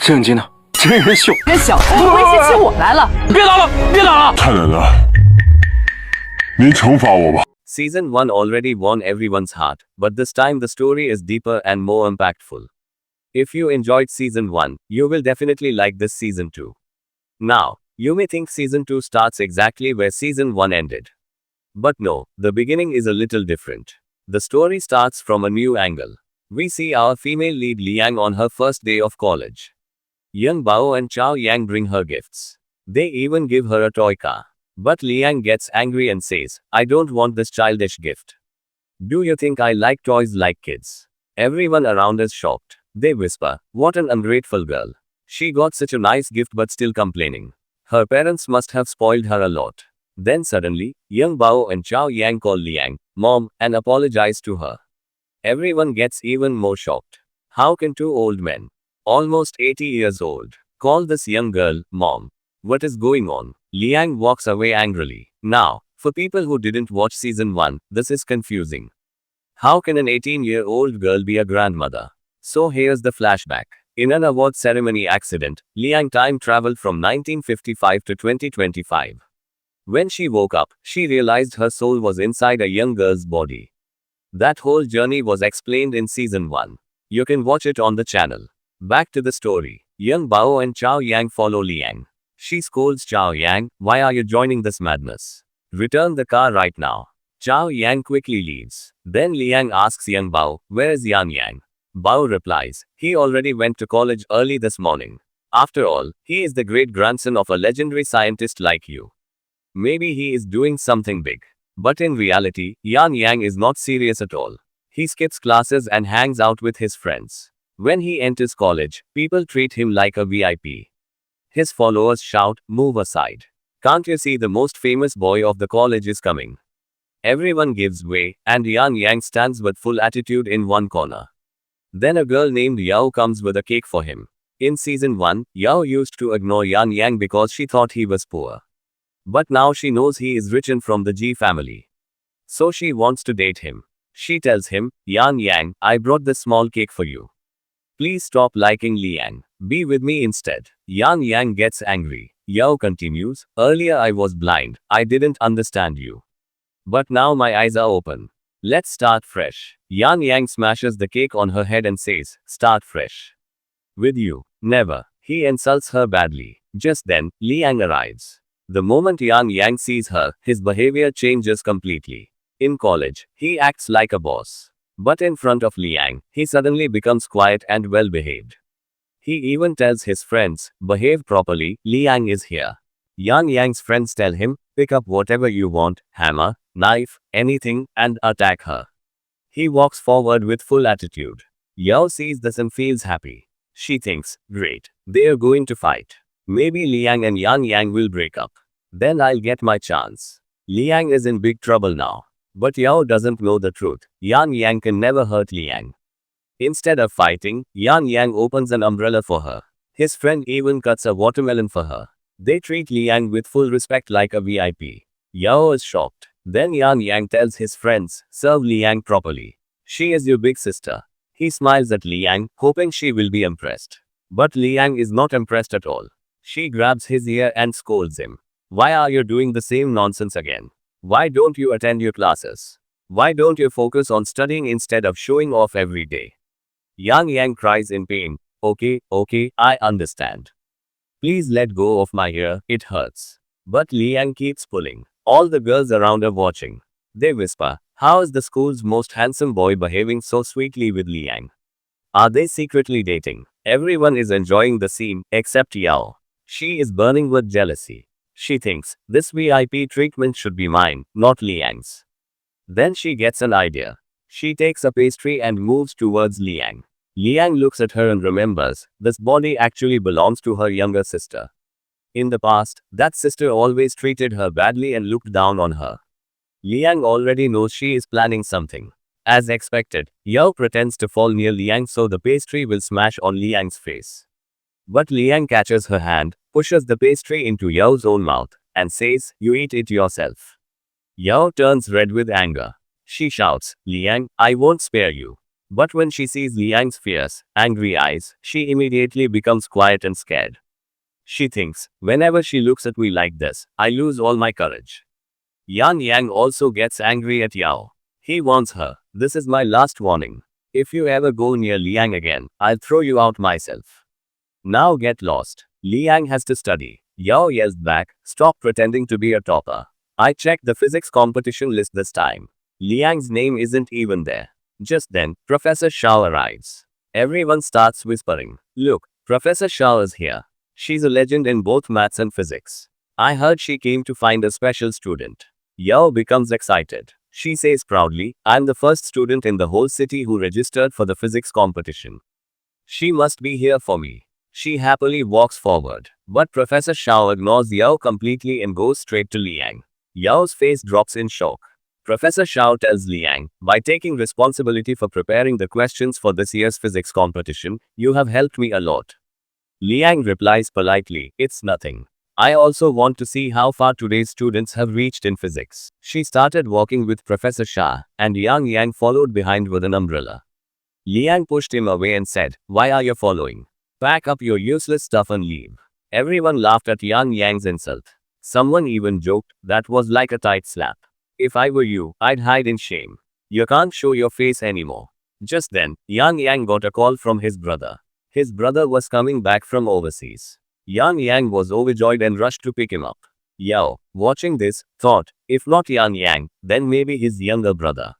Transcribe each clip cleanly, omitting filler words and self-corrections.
正经的真人秀。别小偷危机期我来了，别打了，别打了！太奶奶，您惩罚我吧。 Season 1 already won everyone's heart, but this time the story is deeper and more impactful. If you enjoyed Season 1, you will definitely like this Season 2. Now, you may think Season 2 starts exactly where Season 1 ended. But no, the beginning is a little different. The story starts from a new angle. We see our female lead Liang on her first day of college. Young Bao and Chao Yang bring her gifts. They even give her a toy car. But Liang gets angry and says, I don't want this childish gift. Do you think I like toys like kids? Everyone around is shocked. They whisper, what an ungrateful girl. She got such a nice gift but still complaining. Her parents must have spoiled her a lot. Then suddenly, Young Bao and Chao Yang call Liang, Mom, and apologize to her. Everyone gets even more shocked. How can two old men, almost 80 years old, call this young girl, Mom? What is going on? Liang walks away angrily. Now, for people who didn't watch Season 1, this is confusing. How can an 18-year-old girl be a grandmother? So here's the flashback. In an award ceremony accident, Liang time traveled from 1955 to 2025. When she woke up, she realized her soul was inside a young girl's body. That whole journey was explained in Season 1. You can watch it on the channel. Back to the story. Young Bao and Chao Yang follow Liang. She scolds Chao Yang, why are you joining this madness? Return the car right now. Chao Yang quickly leaves. Then Liang asks Young Bao, where is Yan Yang? Bao replies, he already went to college early this morning. After all, he is the great-grandson of a legendary scientist like you. Maybe he is doing something big. But in reality, Yan Yang is not serious at all. He skips classes and hangs out with his friends. When he enters college, people treat him like a VIP. His followers shout, move aside. Can't you see the most famous boy of the college is coming? Everyone gives way, and Yan Yang stands with full attitude in one corner. Then a girl named Yao comes with a cake for him. In Season 1, Yao used to ignore Yan Yang because she thought he was poor. But now she knows he is rich and from the Ji family. So she wants to date him. She tells him, Yan Yang, I brought this small cake for you. Please stop liking Liang. Be with me instead. Yan Yang gets angry. Yao continues, earlier I was blind, I didn't understand you. But now my eyes are open. Let's start fresh. Yan Yang smashes the cake on her head and says, start fresh. With you. Never. He insults her badly. Just then, Liang arrives. The moment Yan Yang sees her, his behavior changes completely. In college, he acts like a boss. But in front of Liang, he suddenly becomes quiet and well-behaved. He even tells his friends, behave properly, Liang is here. Yan Yang's friends tell him, pick up whatever you want, hammer, knife, anything, and attack her. He walks forward with full attitude. Yao sees this and feels happy. She thinks, great, they are going to fight. Maybe Liang and Yan Yang will break up. Then I'll get my chance. Liang is in big trouble now. But Yao doesn't know the truth. Yan Yang can never hurt Liang. Instead of fighting, Yan Yang opens an umbrella for her. His friend even cuts a watermelon for her. They treat Liang with full respect like a VIP. Yao is shocked. Then Yan Yang tells his friends, serve Liang properly. She is your big sister. He smiles at Liang, hoping she will be impressed. But Liang is not impressed at all. She grabs his ear and scolds him. Why are you doing the same nonsense again? Why don't you attend your classes? Why don't you focus on studying instead of showing off every day? Yang Yang cries in pain. Okay, I understand. Please let go of my ear, it hurts. But Liang keeps pulling. All the girls around are watching. They whisper, how is the school's most handsome boy behaving so sweetly with Liang? Are they secretly dating? Everyone is enjoying the scene, except Yao. She is burning with jealousy. She thinks, this VIP treatment should be mine, not Liang's. Then she gets an idea. She takes a pastry and moves towards Liang. Liang looks at her and remembers, this body actually belongs to her younger sister. In the past, that sister always treated her badly and looked down on her. Liang already knows she is planning something. As expected, Yao pretends to fall near Liang so the pastry will smash on Liang's face. But Liang catches her hand, pushes the pastry into Yao's own mouth, and says, you eat it yourself. Yao turns red with anger. She shouts, Liang, I won't spare you. But when she sees Liang's fierce, angry eyes, she immediately becomes quiet and scared. She thinks, whenever she looks at me like this, I lose all my courage. Yan Yang also gets angry at Yao. He warns her, this is my last warning. If you ever go near Liang again, I'll throw you out myself. Now get lost. Liang has to study. Yao yells back, stop pretending to be a topper. I checked the physics competition list this time. Liang's name isn't even there. Just then, Professor Shao arrives. Everyone starts whispering, look, Professor Shao is here. She's a legend in both maths and physics. I heard she came to find a special student. Yao becomes excited. She says proudly, I'm the first student in the whole city who registered for the physics competition. She must be here for me. She happily walks forward. But Professor Shao ignores Yao completely and goes straight to Liang. Yao's face drops in shock. Professor Shao tells Liang, by taking responsibility for preparing the questions for this year's physics competition, you have helped me a lot. Liang replies politely, it's nothing. I also want to see how far today's students have reached in physics. She started walking with Professor Shah, and Yang followed behind with an umbrella. Liang pushed him away and said, why are you following? Pack up your useless stuff and leave. Everyone laughed at Yang's insult. Someone even joked, that was like a tight slap. If I were you, I'd hide in shame. You can't show your face anymore. Just then, Yang got a call from his brother. His brother was coming back from overseas. Yang was overjoyed and rushed to pick him up. Yao, watching this, thought, if not Yang, then maybe his younger brother.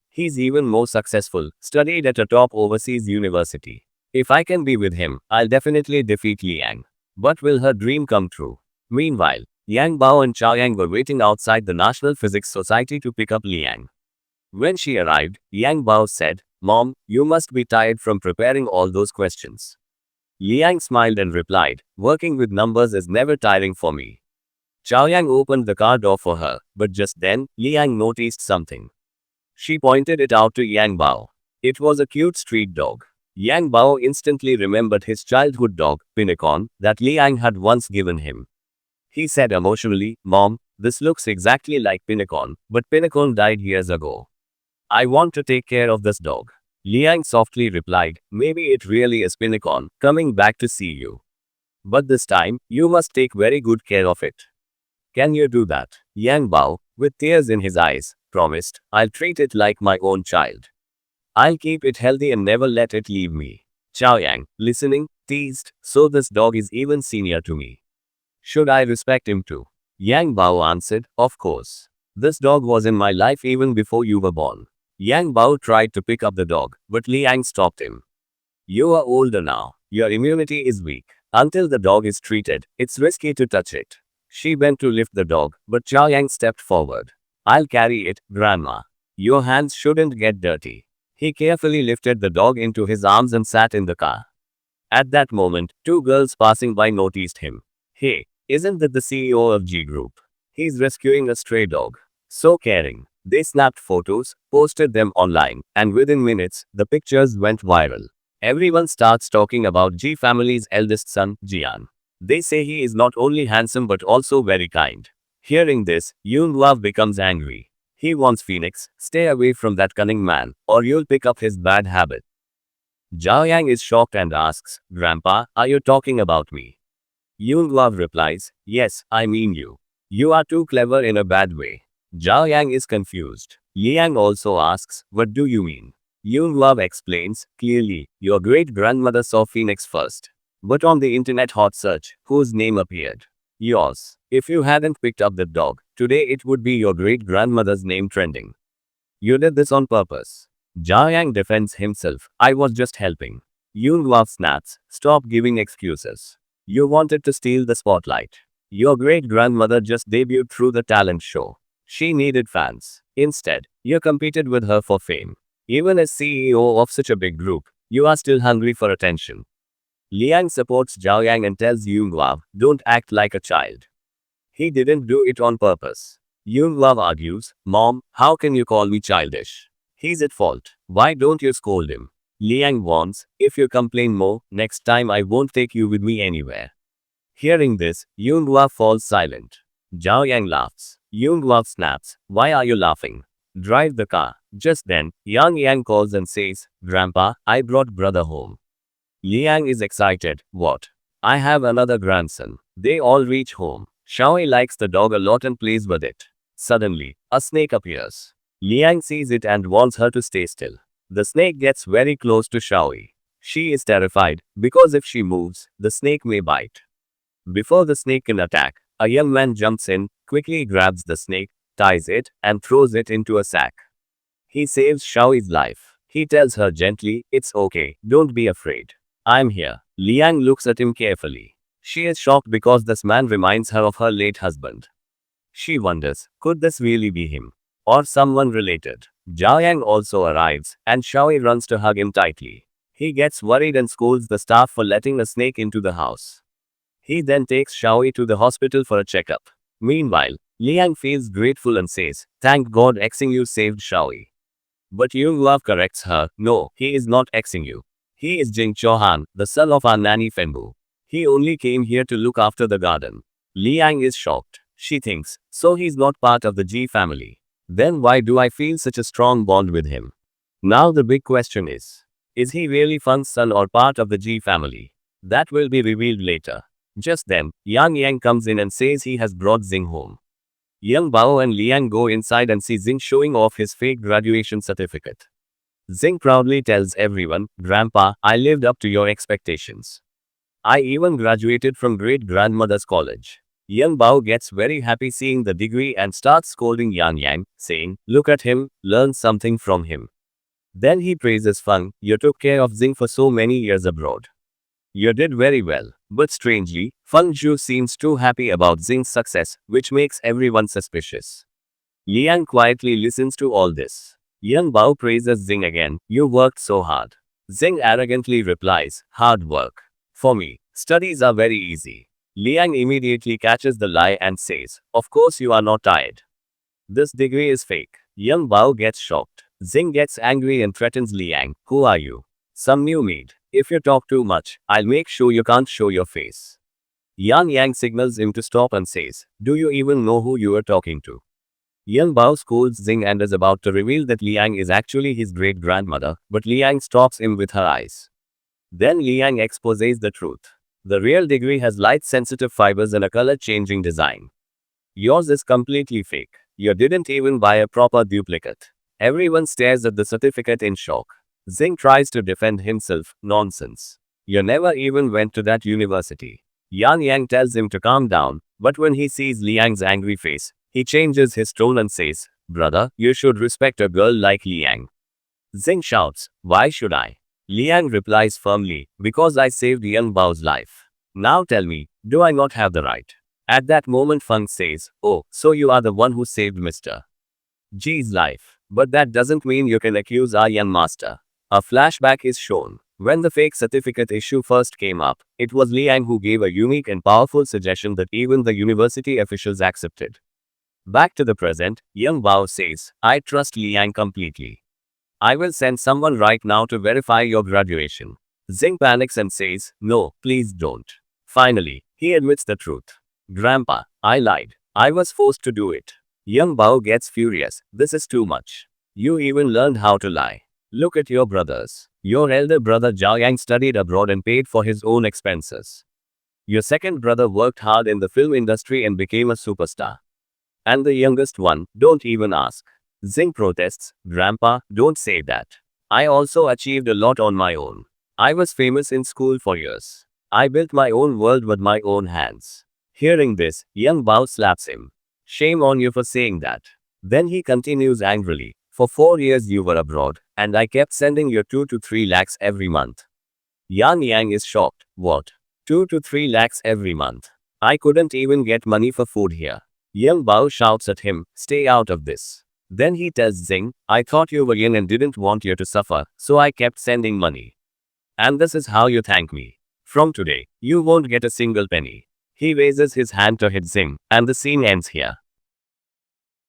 He's even more successful, studied at a top overseas university. If I can be with him, I'll definitely defeat Liang. But will her dream come true? Meanwhile, Yang Bao and Chao Yang were waiting outside the National Physics Society to pick up Liang. When she arrived, Yang Bao said, Mom, you must be tired from preparing all those questions. Liang smiled and replied, working with numbers is never tiring for me. Chao Yang opened the car door for her, but just then, Liang noticed something. She pointed it out to Yang Bao. It was a cute street dog. Yang Bao instantly remembered his childhood dog, Pinacon, that Liang had once given him. He said emotionally, Mom, this looks exactly like Pinacon, but Pinacon died years ago. I want to take care of this dog. Liang softly replied, maybe it really is Pinacon, coming back to see you. But this time, you must take very good care of it. Can you do that? Yang Bao, with tears in his eyes, promised, I'll treat it like my own child. I'll keep it healthy and never let it leave me. Chao Yang, listening, teased, so this dog is even senior to me. Should I respect him too? Yang Bao answered, of course. This dog was in my life even before you were born. Yang Bao tried to pick up the dog, but Liang stopped him. You are older now. Your immunity is weak. Until the dog is treated, it's risky to touch it. She bent to lift the dog, but Chao Yang stepped forward. I'll carry it, Grandma. Your hands shouldn't get dirty. He carefully lifted the dog into his arms and sat in the car. At that moment, two girls passing by noticed him. Hey, isn't that the CEO of G Group? He's rescuing a stray dog. So caring. They snapped photos, posted them online, and within minutes, the pictures went viral. Everyone starts talking about G family's eldest son, Jian. They say he is not only handsome but also very kind. Hearing this, Yunhua becomes angry. He warns Phoenix, stay away from that cunning man, or you'll pick up his bad habit. Zhao Yang is shocked and asks, Grandpa, are you talking about me? Yunhua replies, yes, I mean you. You are too clever in a bad way. Zhao Yang is confused. Liang also asks, what do you mean? Yunhua explains, clearly, your great-grandmother saw Phoenix first. But on the internet hot search, whose name appeared? Yours. If you hadn't picked up that dog, today it would be your great-grandmother's name trending. You did this on purpose. Zhao Yang defends himself, I was just helping. Yunhua snaps, stop giving excuses. You wanted to steal the spotlight. Your great-grandmother just debuted through the talent show. She needed fans. Instead, you competed with her for fame. Even as CEO of such a big group, you are still hungry for attention. Liang supports Zhao Yang and tells Yunhua, don't act like a child. He didn't do it on purpose. Yunhua argues, Mom, how can you call me childish? He's at fault. Why don't you scold him? Liang warns, if you complain more, next time I won't take you with me anywhere. Hearing this, Yunhua falls silent. Zhao Yang laughs. Yunhua snaps, why are you laughing? Drive the car. Just then, Yang Yang calls and says, Grandpa, I brought brother home. Liang is excited. What? I have another grandson. They all reach home. Xiaoyi likes the dog a lot and plays with it. Suddenly, a snake appears. Liang sees it and wants her to stay still. The snake gets very close to Xiaoyi. She is terrified, because if she moves, the snake may bite. Before the snake can attack, a young man jumps in, quickly grabs the snake, ties it, and throws it into a sack. He saves Xiaoyi's life. He tells her gently, it's okay, don't be afraid. I'm here. Liang looks at him carefully. She is shocked because this man reminds her of her late husband. She wonders, could this really be him? Or someone related? Zhao Yang also arrives, and Xiaoyi runs to hug him tightly. He gets worried and scolds the staff for letting a snake into the house. He then takes Xiaoyi to the hospital for a checkup. Meanwhile, Liang feels grateful and says, thank God Xingyu saved Xiaoyi. But Yunglove corrects her, no, he is not Xingyu. He is Jing Chauhan, the son of our nanny Fenbu. He only came here to look after the garden. Liang is shocked. She thinks, so he's not part of the Ji family. Then why do I feel such a strong bond with him? Now the big question is he really Feng's son or part of the Ji family? That will be revealed later. Just then, Yang Yang comes in and says he has brought Xing home. Yang Bao and Liang go inside and see Xing showing off his fake graduation certificate. Xing proudly tells everyone, Grandpa, I lived up to your expectations. I even graduated from great-grandmother's college. Yang Bao gets very happy seeing the degree and starts scolding Yang Yang, saying, look at him, learn something from him. Then he praises Feng, you took care of Xing for so many years abroad. You did very well. But strangely, Feng Zhu seems too happy about Xing's success, which makes everyone suspicious. Liang quietly listens to all this. Yang Bao praises Xing again, you worked so hard. Xing arrogantly replies, hard work. For me, studies are very easy. Liang immediately catches the lie and says, of course you are not tired. This degree is fake. Yang Bao gets shocked. Xing gets angry and threatens Liang, who are you? Some new maid. If you talk too much, I'll make sure you can't show your face. Yang Yang signals him to stop and says, do you even know who you are talking to? Yang Bao scolds Xing and is about to reveal that Liang is actually his great-grandmother, but Liang stops him with her eyes. Then Liang exposes the truth. The real degree has light-sensitive fibers and a color-changing design. Yours is completely fake. You didn't even buy a proper duplicate. Everyone stares at the certificate in shock. Xing tries to defend himself, nonsense. You never even went to that university. Yang Yang tells him to calm down, but when he sees Liang's angry face, he changes his tone and says, brother, you should respect a girl like Liang. Xing shouts, why should I? Liang replies firmly, because I saved Yang Bao's life. Now tell me, do I not have the right? At that moment Feng says, oh, so you are the one who saved Mr. Ji's life. But that doesn't mean you can accuse our young master. A flashback is shown. When the fake certificate issue first came up, it was Liang who gave a unique and powerful suggestion that even the university officials accepted. Back to the present, Yang Bao says, I trust Liang completely. I will send someone right now to verify your graduation. Xing panics and says, no, please don't. Finally, he admits the truth. Grandpa, I lied. I was forced to do it. Yang Bao gets furious. This is too much. You even learned how to lie. Look at your brothers. Your elder brother Zhao Yang studied abroad and paid for his own expenses. Your second brother worked hard in the film industry and became a superstar. And the youngest one, don't even ask. Xing protests, Grandpa, don't say that. I also achieved a lot on my own. I was famous in school for years. I built my own world with my own hands. Hearing this, Yang Bao slaps him. Shame on you for saying that. Then he continues angrily. For 4 years you were abroad, and I kept sending you 2 to 3 lakhs every month. Yang Yang is shocked. What? 2 to 3 lakhs every month? I couldn't even get money for food here. Yang Bao shouts at him, stay out of this. Then he tells Xing, I thought you were young and didn't want you to suffer, so I kept sending money. And this is how you thank me. From today, you won't get a single penny. He raises his hand to hit Xing, and the scene ends here.